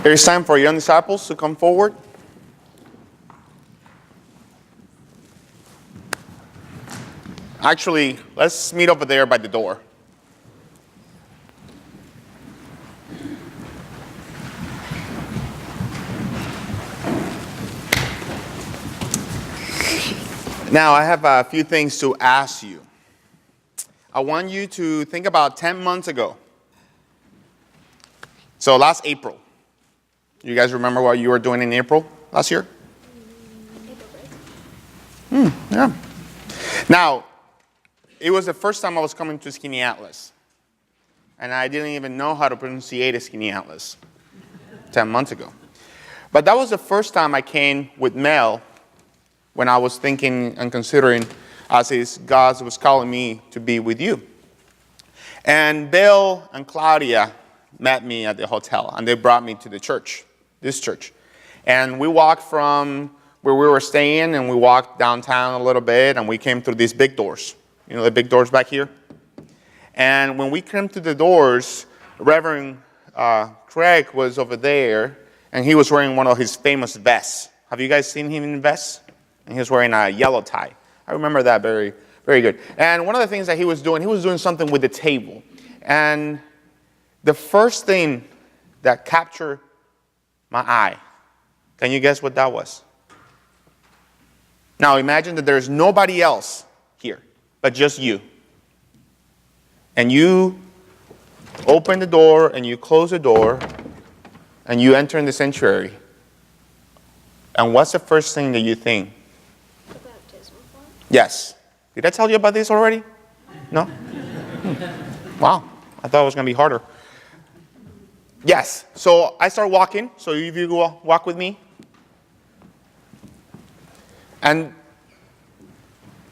It is time for young disciples to come forward. Actually, let's meet over there by the door. Now, I have a few things to ask you. I want you to think about 10 months ago. So last April. You guys remember what you were doing in April last year? Yeah. Now, it was the first time I was coming to Skaneateles. And I didn't even know how to pronunciate Skaneateles 10 months ago. But that was the first time I came with Mel when I was thinking and considering as if God was calling me to be with you. And Bill and Claudia met me at the hotel, and they brought me to the church, this church. And we walked from where we were staying, and we walked downtown a little bit, and we came through these big doors. You know the big doors back here? And when we came to the doors, Reverend Craig was over there, and he was wearing one of his famous vests. Have you guys seen him in vests? And he was wearing a yellow tie. I remember that very, very good. And one of the things that he was doing something with the table. And the first thing that captured my eye, can you guess what that was? Now imagine that there's nobody else here, but just you. And you open the door and you close the door and you enter in the sanctuary. And what's the first thing that you think? The baptismal font? Yes. Did I tell you about this already? No? Wow. I thought it was going to be harder. Yes. So I start walking. So if you go walk with me. And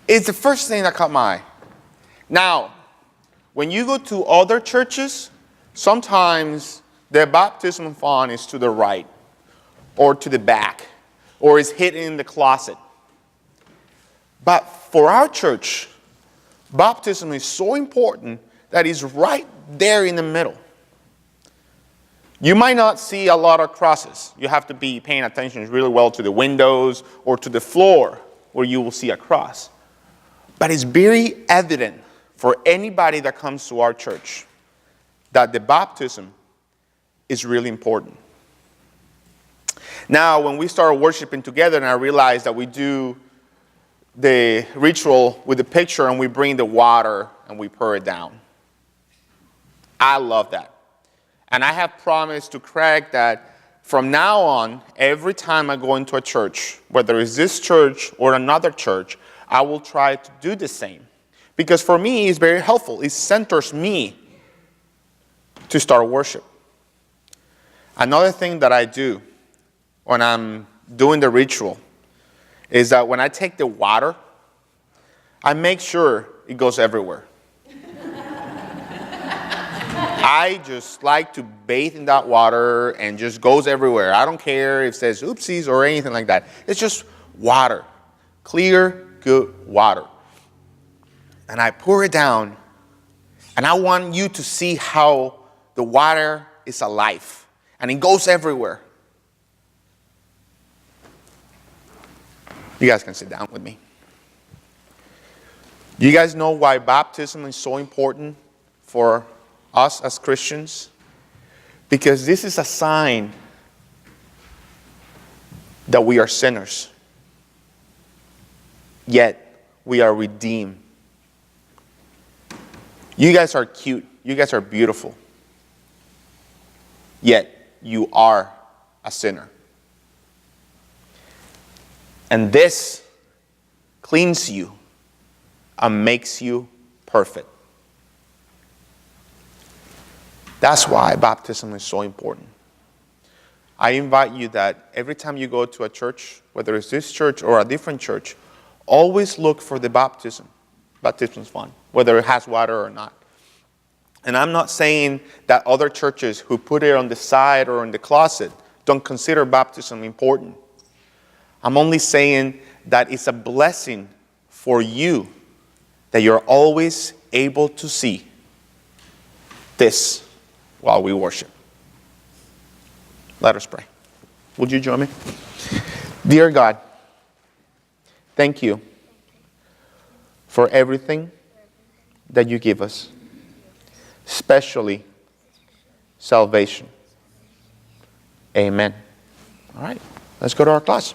it's the first thing that caught my eye. Now, when you go to other churches, sometimes the baptismal font is to the right or to the back or is hidden in the closet. But for our church, baptism is so important that it's right there in the middle. You might not see a lot of crosses. You have to be paying attention really well to the windows or to the floor where you will see a cross. But it's very evident for anybody that comes to our church that the baptism is really important. Now, when we started worshiping together and I realized that we do the ritual with the picture and we bring the water and we pour it down. I love that. And I have promised to Craig that from now on, every time I go into a church, whether it's this church or another church, I will try to do the same. Because for me, it's very helpful. It centers me to start worship. Another thing that I do when I'm doing the ritual is that when I take the water, I make sure it goes everywhere. I just like to bathe in that water and just goes everywhere. I don't care if it says oopsies or anything like that. It's just water. Clear, good water. And I pour it down, and I want you to see how the water is alive, and it goes everywhere. You guys can sit down with me. You guys know why baptism is so important for us as Christians? Because this is a sign that we are sinners, yet we are redeemed. You guys are cute. You guys are beautiful. Yet you are a sinner. And this cleans you and makes you perfect. That's why baptism is so important. I invite you that every time you go to a church, whether it's this church or a different church, always look for the baptism font, whether it has water or not. And I'm not saying that other churches who put it on the side or in the closet don't consider baptism important. I'm only saying that it's a blessing for you that you're always able to see this while we worship. Let us pray. Would you join me? Dear God, thank you for everything that you give us, especially salvation. Amen. All right, let's go to our class.